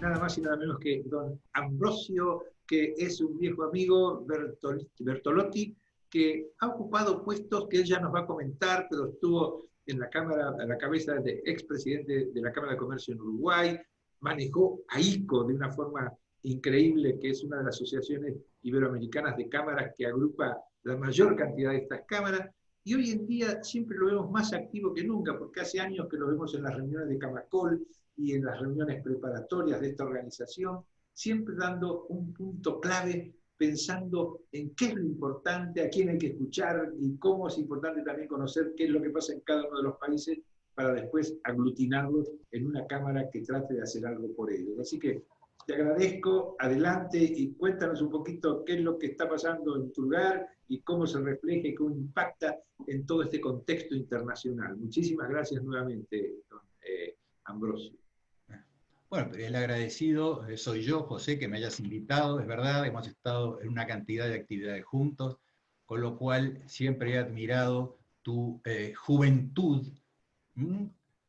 nada más y nada menos que don Ambrosio, que es un viejo amigo, Bertolotti, que ha ocupado puestos que él ya nos va a comentar, pero estuvo en la Cámara, a la cabeza de expresidente de la Cámara de Comercio en Uruguay, manejó a ICO de una forma increíble, que es una de las asociaciones iberoamericanas de cámaras que agrupa la mayor cantidad de estas cámaras, y hoy en día siempre lo vemos más activo que nunca, porque hace años que lo vemos en las reuniones de Camacol y en las reuniones preparatorias de esta organización, siempre dando un punto clave, pensando en qué es lo importante, a quién hay que escuchar y cómo es importante también conocer qué es lo que pasa en cada uno de los países para después aglutinarlos en una cámara que trate de hacer algo por ellos. Así que te agradezco, adelante y cuéntanos un poquito qué es lo que está pasando en tu lugar y cómo se refleja y cómo impacta en todo este contexto internacional. Muchísimas gracias nuevamente, don Ambrosio. Bueno, el agradecido soy yo, José, que me hayas invitado, es verdad, hemos estado en una cantidad de actividades juntos, con lo cual siempre he admirado tu juventud,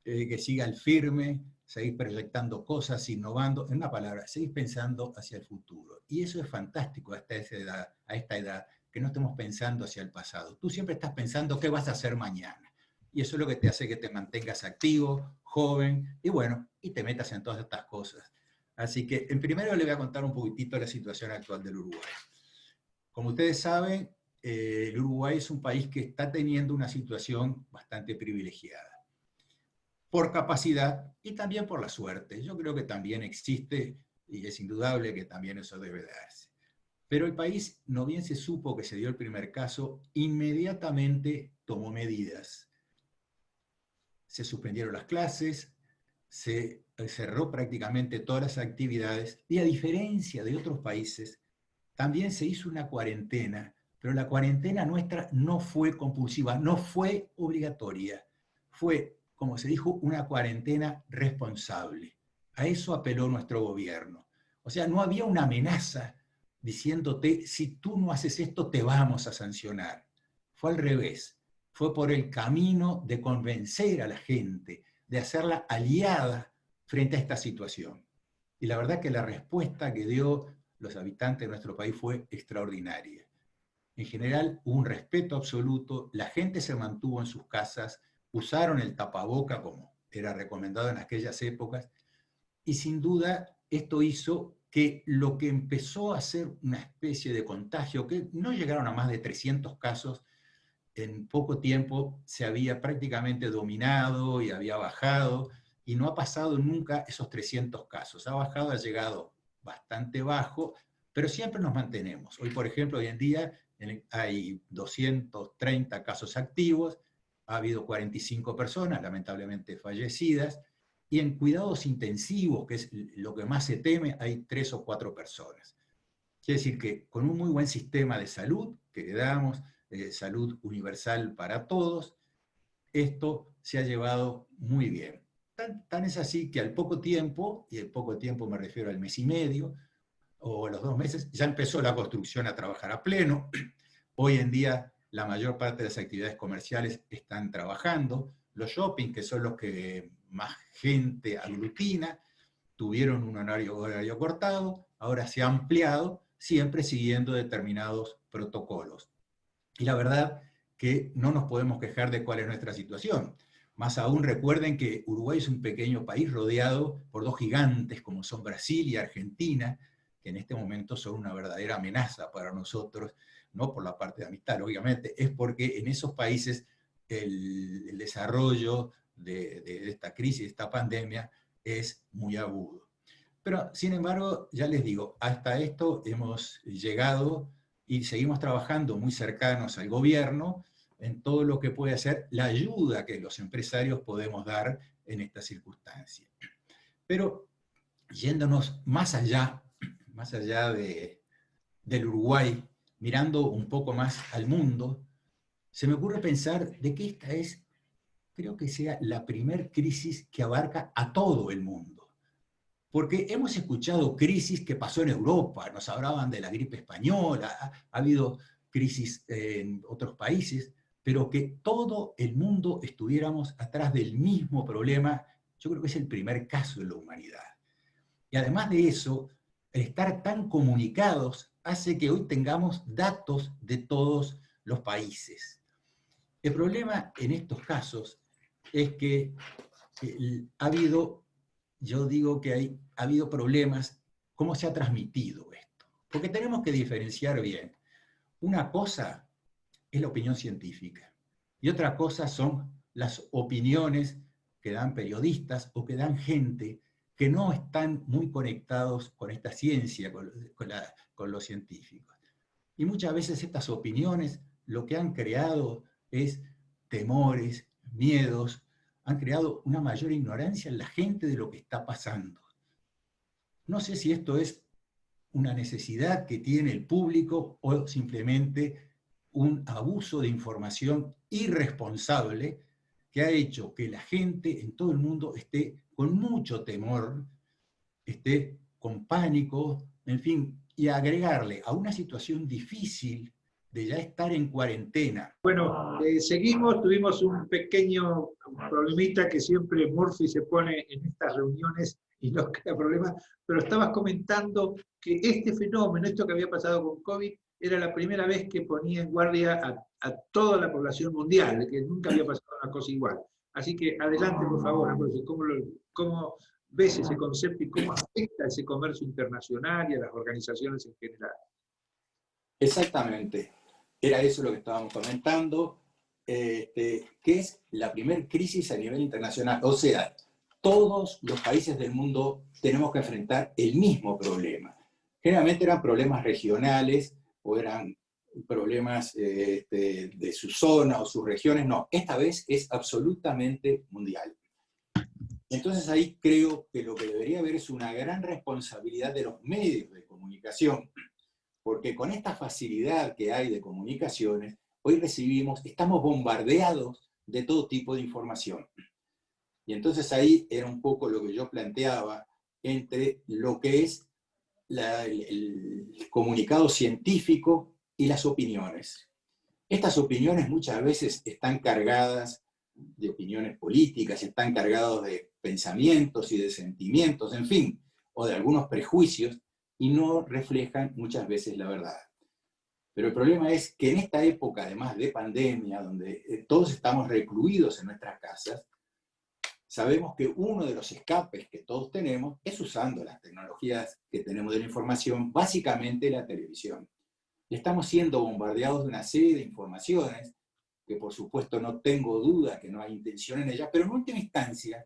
que siga el firme, seguís proyectando cosas, innovando, en una palabra, seguís pensando hacia el futuro. Y eso es fantástico a esta edad, que no estemos pensando hacia el pasado. Tú siempre estás pensando qué vas a hacer mañana. Y eso es lo que te hace que te mantengas activo, joven, y bueno, y te metas en todas estas cosas. Así que, en primero le voy a contar un poquitito la situación actual del Uruguay. Como ustedes saben, el Uruguay es un país que está teniendo una situación bastante privilegiada. Por capacidad y también por la suerte. Yo creo que también existe, y es indudable que también eso debe darse. Pero el país, no bien se supo que se dio el primer caso, inmediatamente tomó medidas. Se suspendieron las clases, se cerró prácticamente todas las actividades y a diferencia de otros países, también se hizo una cuarentena, pero la cuarentena nuestra no fue compulsiva, no fue obligatoria, fue, como se dijo, una cuarentena responsable. A eso apeló nuestro gobierno. O sea, no había una amenaza diciéndote, si tú no haces esto, te vamos a sancionar. Fue al revés. Fue por el camino de convencer a la gente, de hacerla aliada frente a esta situación. Y la verdad que la respuesta que dio los habitantes de nuestro país fue extraordinaria. En general, hubo un respeto absoluto, la gente se mantuvo en sus casas, usaron el tapaboca como era recomendado en aquellas épocas, y sin duda esto hizo que lo que empezó a ser una especie de contagio, que no llegaron a más de 300 casos, en poco tiempo se había prácticamente dominado y había bajado, y no ha pasado nunca esos 300 casos. Ha bajado, ha llegado bastante bajo, pero siempre nos mantenemos. Hoy, por ejemplo, hoy en día hay 230 casos activos, ha habido 45 personas lamentablemente fallecidas, y en cuidados intensivos, que es lo que más se teme, hay 3 o 4 personas. Quiere decir que con un muy buen sistema de salud que le damos, salud universal para todos, esto se ha llevado muy bien. Tan es así que al poco tiempo, y al poco tiempo me refiero al mes y medio, o a los 2 meses, ya empezó la construcción a trabajar a pleno. Hoy en día la mayor parte de las actividades comerciales están trabajando. Los shopping, que son los que más gente aglutina, tuvieron un horario cortado, ahora se ha ampliado, siempre siguiendo determinados protocolos. Y la verdad que no nos podemos quejar de cuál es nuestra situación. Más aún recuerden que Uruguay es un pequeño país rodeado por 2 gigantes como son Brasil y Argentina, que en este momento son una verdadera amenaza para nosotros, no por la parte de amistad, obviamente, es porque en esos países el desarrollo de esta crisis, de esta pandemia, es muy agudo. Pero, sin embargo, ya les digo, hasta esto hemos llegado y seguimos trabajando muy cercanos al gobierno en todo lo que puede ser la ayuda que los empresarios podemos dar en esta circunstancia. Pero, yéndonos más allá del Uruguay, mirando un poco más al mundo, se me ocurre pensar de que esta es, creo que sea la primer crisis que abarca a todo el mundo. Porque hemos escuchado crisis que pasó en Europa, nos hablaban de la gripe española, ha habido crisis en otros países, pero que todo el mundo estuviéramos atrás del mismo problema, yo creo que es el primer caso en la humanidad. Y además de eso, el estar tan comunicados hace que hoy tengamos datos de todos los países. El problema en estos casos es que ha habido, yo digo que ha habido problemas, cómo se ha transmitido esto. Porque tenemos que diferenciar bien. Una cosa es la opinión científica y otra cosa son las opiniones que dan periodistas o que dan gente que no están muy conectados con esta ciencia, con los científicos. Y muchas veces estas opiniones lo que han creado es temores, miedos, han creado una mayor ignorancia en la gente de lo que está pasando. No sé si esto es una necesidad que tiene el público o simplemente un abuso de información irresponsable que ha hecho que la gente en todo el mundo esté con mucho temor, esté con pánico, en fin, y agregarle a una situación difícil de ya estar en cuarentena. Bueno, seguimos, tuvimos un pequeño problemita que siempre Murphy se pone en estas reuniones y no crea problema, pero estabas comentando que este fenómeno, esto que había pasado con COVID, era la primera vez que ponía en guardia a toda la población mundial, que nunca había pasado una cosa igual. Así que adelante, por favor, Ambrosio, ¿cómo ves ese concepto y cómo afecta ese comercio internacional y a las organizaciones en general? Exactamente. Era eso lo que estábamos comentando, que es la primer crisis a nivel internacional. O sea, todos los países del mundo tenemos que enfrentar el mismo problema. Generalmente eran problemas regionales o eran problemas de su zona o sus regiones. No, esta vez es absolutamente mundial. Entonces ahí creo que lo que debería haber es una gran responsabilidad de los medios de comunicación, porque con esta facilidad que hay de comunicaciones, hoy estamos bombardeados de todo tipo de información. Y entonces ahí era un poco lo que yo planteaba entre lo que es el comunicado científico y las opiniones. Estas opiniones muchas veces están cargadas de opiniones políticas, están cargados de pensamientos y de sentimientos, en fin, o de algunos prejuicios, y no reflejan muchas veces la verdad. Pero el problema es que en esta época, además de pandemia, donde todos estamos recluidos en nuestras casas, sabemos que uno de los escapes que todos tenemos es usando las tecnologías que tenemos de la información, básicamente la televisión. Estamos siendo bombardeados de una serie de informaciones, que por supuesto no tengo duda que no hay intención en ellas, pero en última instancia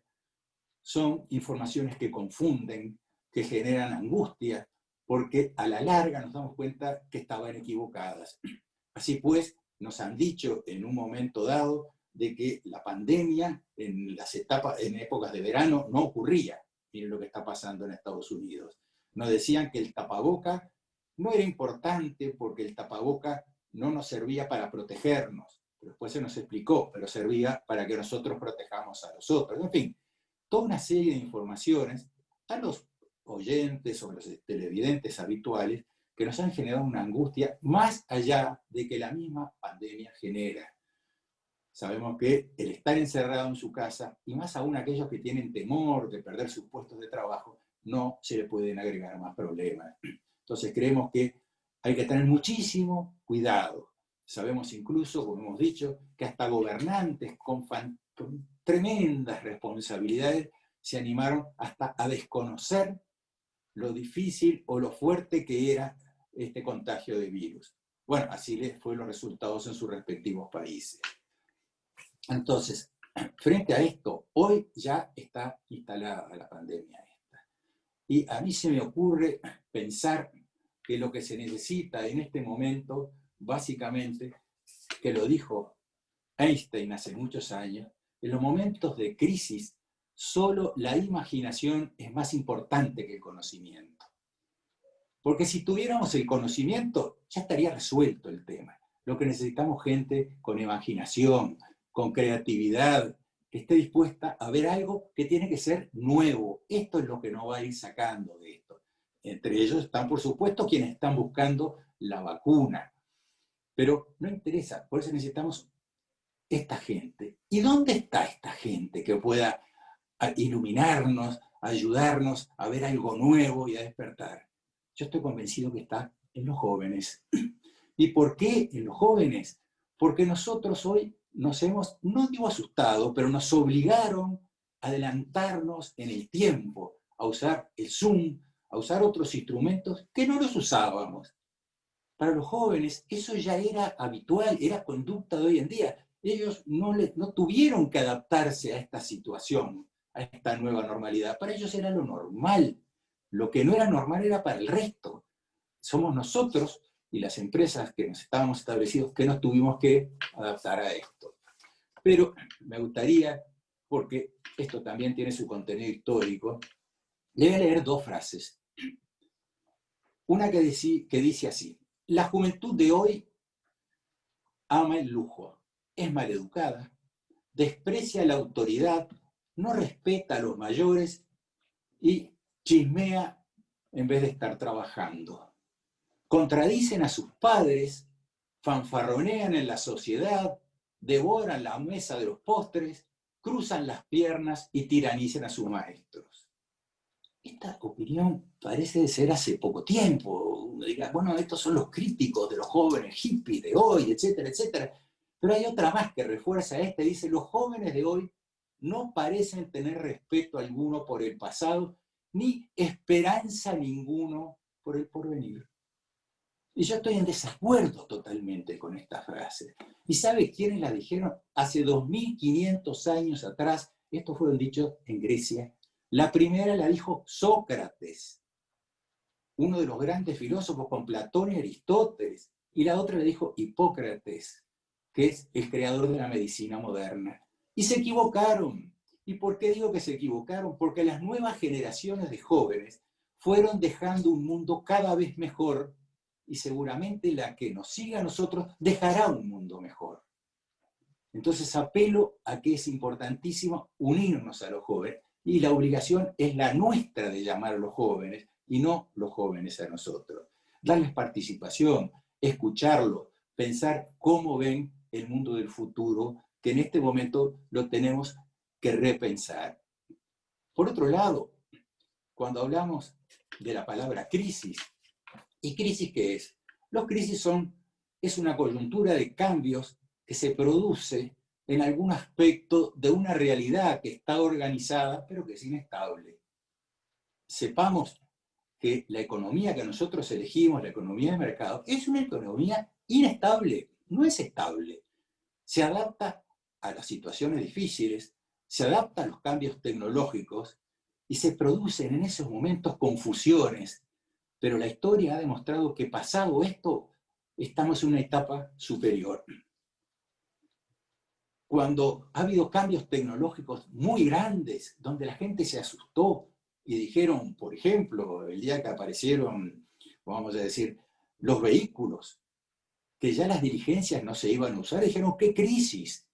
son informaciones que confunden, que generan angustia, porque a la larga nos damos cuenta que estaban equivocadas. Así pues, nos han dicho en un momento dado de que la pandemia en épocas de verano no ocurría. Miren lo que está pasando en Estados Unidos. Nos decían que el tapaboca no era importante porque el tapaboca no nos servía para protegernos. Después se nos explicó, pero servía para que nosotros protejamos a los otros. En fin, toda una serie de informaciones a los oyentes o los televidentes habituales que nos han generado una angustia más allá de que la misma pandemia genera. Sabemos que el estar encerrado en su casa, y más aún aquellos que tienen temor de perder sus puestos de trabajo, no se le pueden agregar más problemas. Entonces creemos que hay que tener muchísimo cuidado. Sabemos incluso, como hemos dicho, que hasta gobernantes con tremendas responsabilidades se animaron hasta a desconocer lo difícil o lo fuerte que era este contagio de virus. Bueno, así les fue los resultados en sus respectivos países. Entonces, frente a esto, hoy ya está instalada la pandemia esta. Y a mí se me ocurre pensar que lo que se necesita en este momento, básicamente, que lo dijo Einstein hace muchos años, en los momentos de crisis, solo la imaginación es más importante que el conocimiento. Porque si tuviéramos el conocimiento, ya estaría resuelto el tema. Lo que necesitamos gente con imaginación, con creatividad, que esté dispuesta a ver algo que tiene que ser nuevo. Esto es lo que nos va a ir sacando de esto. Entre ellos están, por supuesto, quienes están buscando la vacuna. Pero no interesa, por eso necesitamos esta gente. ¿Y dónde está esta gente que pueda iluminarnos, a ayudarnos a ver algo nuevo y a despertar. Yo estoy convencido que está en los jóvenes. ¿Y por qué en los jóvenes? Porque nosotros hoy nos hemos, no digo asustado, pero nos obligaron a adelantarnos en el tiempo, a usar el Zoom, a usar otros instrumentos que no los usábamos. Para los jóvenes eso ya era habitual, era conducta de hoy en día. Ellos no tuvieron que adaptarse a esta situación, a esta nueva normalidad. Para ellos era lo normal. Lo que no era normal era para el resto. Somos nosotros y las empresas que nos estábamos establecidos que nos tuvimos que adaptar a esto. Pero me gustaría, porque esto también tiene su contenido histórico, le voy a leer dos frases. Una que dice así: la juventud de hoy ama el lujo, es maleducada, desprecia la autoridad, no respeta a los mayores y chismea en vez de estar trabajando. Contradicen a sus padres, fanfarronean en la sociedad, devoran la mesa de los postres, cruzan las piernas y tiranizan a sus maestros. Esta opinión parece ser hace poco tiempo. Uno dirá, bueno, estos son los críticos de los jóvenes hippies de hoy, etcétera, etcétera. Pero hay otra más que refuerza esta, dice, los jóvenes de hoy no parecen tener respeto alguno por el pasado, ni esperanza ninguno por el porvenir. Y yo estoy en desacuerdo totalmente con esta frase. ¿Y sabe quiénes la dijeron? Hace 2500 años atrás, estos fueron dichos en Grecia. La primera la dijo Sócrates, uno de los grandes filósofos con Platón y Aristóteles, y la otra la dijo Hipócrates, que es el creador de la medicina moderna. Y se equivocaron. ¿Y por qué digo que se equivocaron? Porque las nuevas generaciones de jóvenes fueron dejando un mundo cada vez mejor, y seguramente la que nos siga a nosotros dejará un mundo mejor. Entonces apelo a que es importantísimo unirnos a los jóvenes, y la obligación es la nuestra de llamar a los jóvenes, y no los jóvenes a nosotros. Darles participación, escucharlos, pensar cómo ven el mundo del futuro, que en este momento lo tenemos que repensar. Por otro lado, cuando hablamos de la palabra crisis, ¿y crisis qué es? Los crisis es una coyuntura de cambios que se produce en algún aspecto de una realidad que está organizada, pero que es inestable. Sepamos que la economía que nosotros elegimos, la economía de mercado, es una economía inestable, no es estable. Se adapta a las situaciones difíciles, se adapta a los cambios tecnológicos y se producen en esos momentos confusiones. Pero la historia ha demostrado que pasado esto, estamos en una etapa superior. Cuando ha habido cambios tecnológicos muy grandes, donde la gente se asustó y dijeron, por ejemplo, el día que aparecieron, vamos a decir, los vehículos, que ya las diligencias no se iban a usar, dijeron, ¿qué crisis?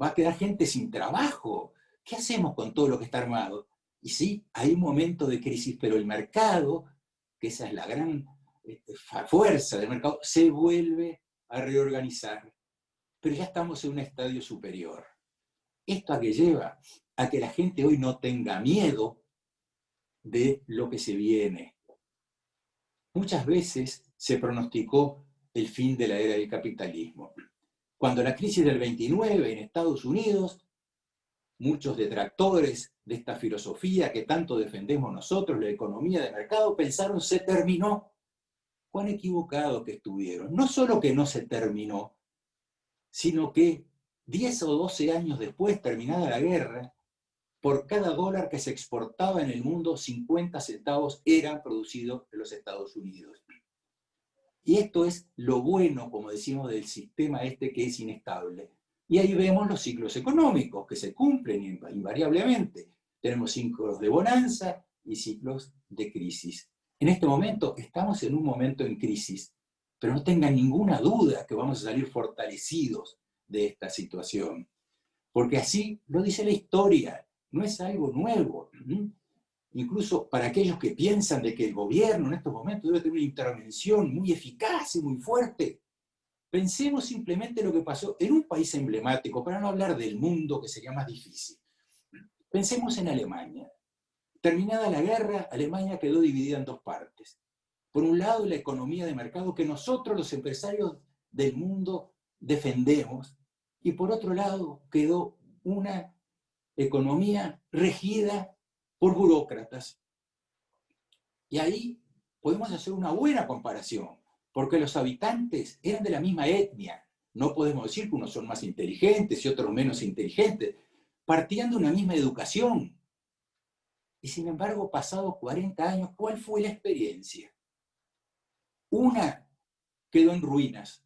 Va a quedar gente sin trabajo. ¿Qué hacemos con todo lo que está armado? Y sí, hay un momento de crisis, pero el mercado, que esa es la gran fuerza del mercado, se vuelve a reorganizar. Pero ya estamos en un estadio superior. ¿Esto a qué lleva? A que la gente hoy no tenga miedo de lo que se viene. Muchas veces se pronosticó el fin de la era del capitalismo. Cuando la crisis del 29 en Estados Unidos, muchos detractores de esta filosofía que tanto defendemos nosotros, la economía de mercado, pensaron se terminó. Cuán equivocados que estuvieron. No solo que no se terminó, sino que 10 o 12 años después, terminada la guerra, por cada dólar que se exportaba en el mundo, 50 centavos eran producidos en los Estados Unidos. Y esto es lo bueno, como decimos, del sistema este que es inestable. Y ahí vemos los ciclos económicos que se cumplen invariablemente. Tenemos ciclos de bonanza y ciclos de crisis. En este momento estamos en un momento en crisis, pero no tengan ninguna duda que vamos a salir fortalecidos de esta situación. Porque así lo dice la historia, no es algo nuevo. Incluso para aquellos que piensan de que el gobierno en estos momentos debe tener una intervención muy eficaz y muy fuerte, pensemos simplemente lo que pasó en un país emblemático, para no hablar del mundo que sería más difícil. Pensemos en Alemania. Terminada la guerra, Alemania quedó dividida en dos partes. Por un lado, la economía de mercado que nosotros, los empresarios del mundo, defendemos, y por otro lado, quedó una economía regida por burócratas. Y ahí podemos hacer una buena comparación, porque los habitantes eran de la misma etnia. No podemos decir que unos son más inteligentes y otros menos inteligentes. Partían de una misma educación. Y sin embargo, pasados 40 años, ¿cuál fue la experiencia? Una quedó en ruinas,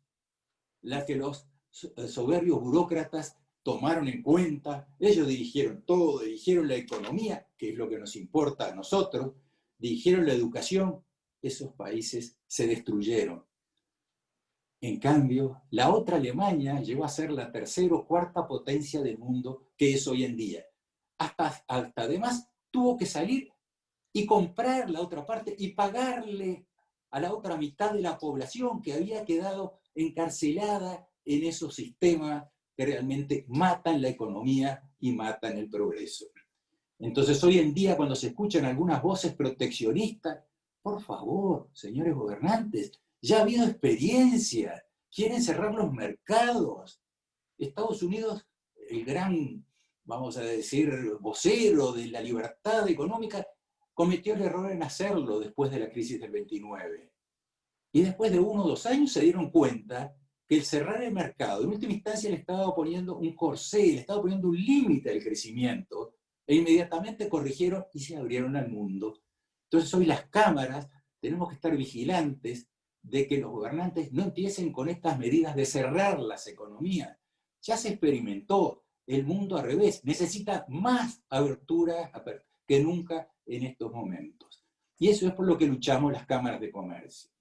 la que los soberbios burócratas tomaron en cuenta. Ellos dirigieron todo, dirigieron la economía, que es lo que nos importa a nosotros, dirigieron la educación. Esos países se destruyeron. En cambio, la otra Alemania llegó a ser la tercera o cuarta potencia del mundo que es hoy en día. Hasta además tuvo que salir y comprar la otra parte y pagarle a la otra mitad de la población que había quedado encarcelada en esos sistemas que realmente matan la economía y matan el progreso. Entonces, hoy en día, cuando se escuchan algunas voces proteccionistas, por favor, señores gobernantes, ya ha habido experiencia, quieren cerrar los mercados. Estados Unidos, el gran, vamos a decir, vocero de la libertad económica, cometió el error en hacerlo después de la crisis del 29. Y después de 1 o 2 años se dieron cuenta que el cerrar el mercado, en última instancia, le estaba poniendo un corsé, le estaba poniendo un límite al crecimiento, e inmediatamente corrigieron y se abrieron al mundo. Entonces hoy las cámaras tenemos que estar vigilantes de que los gobernantes no empiecen con estas medidas de cerrar las economías. Ya se experimentó, el mundo al revés, necesita más abertura que nunca en estos momentos. Y eso es por lo que luchamos las cámaras de comercio.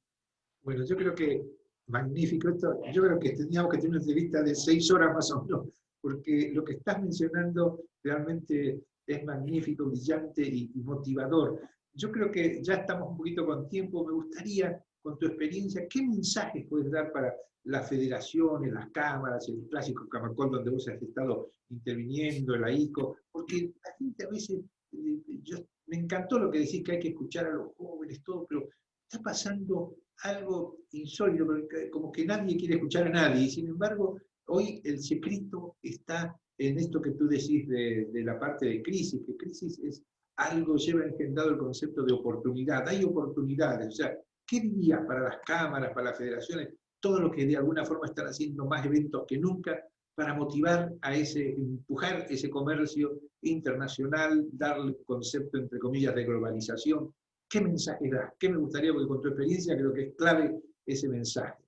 Bueno, yo creo que magnífico esto. Yo creo que teníamos que tener una entrevista de 6 horas más o menos, porque lo que estás mencionando realmente es magnífico, brillante y motivador. Yo creo que ya estamos un poquito con tiempo. Me gustaría, con tu experiencia, ¿qué mensajes puedes dar para las federaciones, las cámaras, el clásico Camacol donde vos has estado interviniendo, la ICO? Porque la gente a veces, me encantó lo que decís, que hay que escuchar a los jóvenes, todo, pero está pasando algo insólito, como que nadie quiere escuchar a nadie, y sin embargo, hoy el secreto está en esto que tú decís de la parte de crisis, que crisis es algo, lleva engendrado el concepto de oportunidad, hay oportunidades, o sea, ¿qué dirías para las cámaras, para las federaciones, todo lo que de alguna forma están haciendo más eventos que nunca, para motivar a empujar ese comercio internacional, darle concepto, entre comillas, de globalización? ¿Qué mensaje das? ¿Qué me gustaría? Porque con tu experiencia creo que es clave ese mensaje.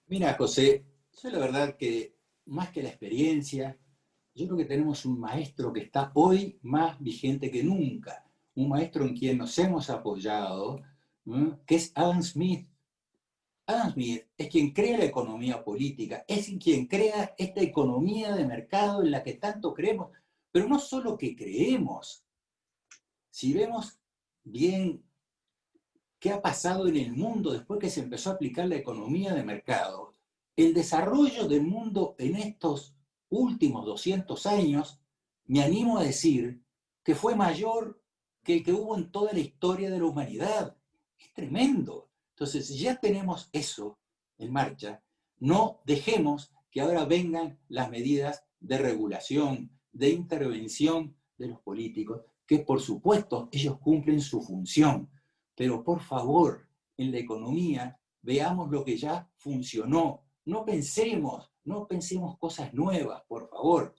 Mira, José, yo la verdad que más que la experiencia, yo creo que tenemos un maestro que está hoy más vigente que nunca, un maestro en quien nos hemos apoyado, que es Adam Smith. Adam Smith es quien crea la economía política, es quien crea esta economía de mercado en la que tanto creemos, pero no solo que creemos. Si vemos bien qué ha pasado en el mundo después que se empezó a aplicar la economía de mercado, el desarrollo del mundo en estos últimos 200 años, me animo a decir que fue mayor que el que hubo en toda la historia de la humanidad. Es tremendo. Entonces, ya tenemos eso en marcha. No dejemos que ahora vengan las medidas de regulación, de intervención de los políticos, que por supuesto ellos cumplen su función. Pero por favor, en la economía veamos lo que ya funcionó. No pensemos cosas nuevas, por favor.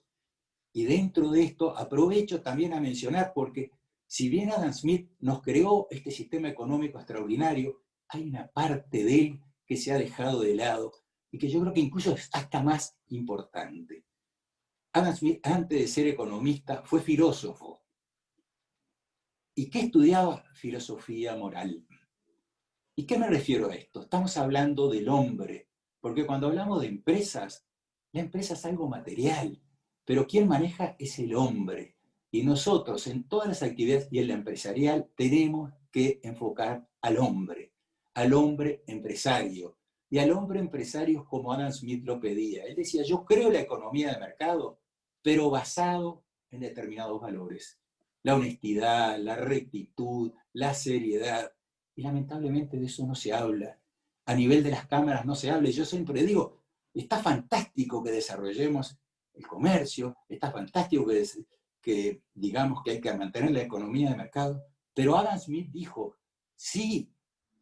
Y dentro de esto aprovecho también a mencionar, porque si bien Adam Smith nos creó este sistema económico extraordinario, hay una parte de él que se ha dejado de lado y que yo creo que incluso es hasta más importante. Adam Smith, antes de ser economista, fue filósofo. ¿Y qué estudiaba? Filosofía moral. ¿Y qué me refiero a esto? Estamos hablando del hombre, porque cuando hablamos de empresas, la empresa es algo material, pero quien maneja es el hombre. Y nosotros en todas las actividades y en la empresarial tenemos que enfocar al hombre empresario. Y al hombre empresario como Adam Smith lo pedía. Él decía, yo creo la economía de mercado, pero basado en determinados valores. la honestidad, la rectitud, la seriedad. Y lamentablemente de eso no se habla. A nivel de las cámaras no se habla. Y yo siempre digo, está fantástico que desarrollemos el comercio, está fantástico que digamos que hay que mantener la economía de mercado, pero Adam Smith dijo, sí,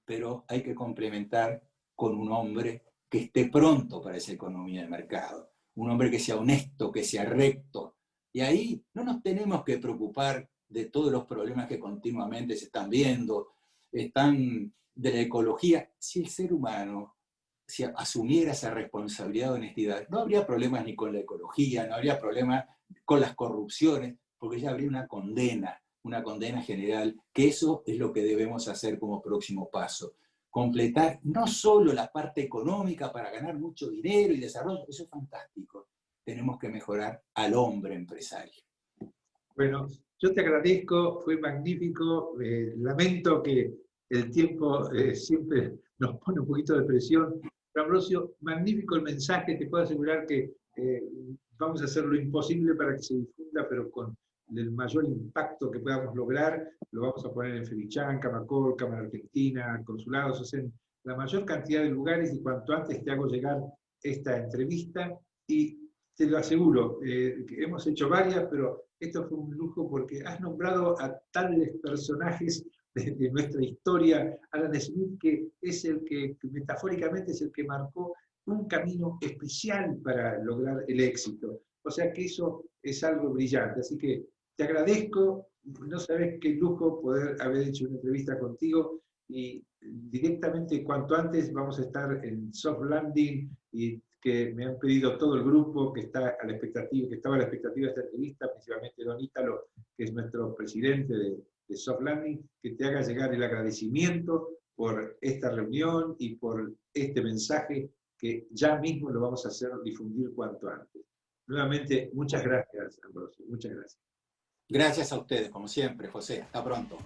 pero hay que complementar con un hombre que esté pronto para esa economía de mercado, un hombre que sea honesto, que sea recto. Y ahí no nos tenemos que preocupar de todos los problemas que continuamente se están viendo, están de la ecología. Si el ser humano si asumiera esa responsabilidad de honestidad, no habría problemas ni con la ecología, no habría problemas con las corrupciones, porque ya habría una condena general, que eso es lo que debemos hacer como próximo paso. Completar no solo la parte económica para ganar mucho dinero y desarrollo, eso es fantástico. Tenemos que mejorar al hombre empresario. Bueno, yo te agradezco, fue magnífico. Lamento que el tiempo siempre nos pone un poquito de presión. Pero Ambrosio, magnífico el mensaje, te puedo asegurar que vamos a hacer lo imposible para que se difunda, pero con el mayor impacto que podamos lograr. Lo vamos a poner en Fevichán, Camacol, Cámara Argentina, consulados, o sea, en la mayor cantidad de lugares, y cuanto antes te hago llegar esta entrevista. Y te lo aseguro, que hemos hecho varias, pero esto fue un lujo porque has nombrado a tales personajes de nuestra historia. Adam Smith, que es el que metafóricamente es el que marcó un camino especial para lograr el éxito. O sea que eso es algo brillante. Así que te agradezco, no sabes qué lujo poder haber hecho una entrevista contigo, y directamente cuanto antes vamos a estar en Soft Landing, y que me han pedido todo el grupo que está a la expectativa, que estaba a la expectativa de esta entrevista, principalmente Don Ítalo, que es nuestro presidente de Soft Landing, que te haga llegar el agradecimiento por esta reunión y por este mensaje que ya mismo lo vamos a hacer difundir cuanto antes. Nuevamente, muchas gracias, Ambrosio, muchas gracias. Gracias a ustedes, como siempre, José. Hasta pronto.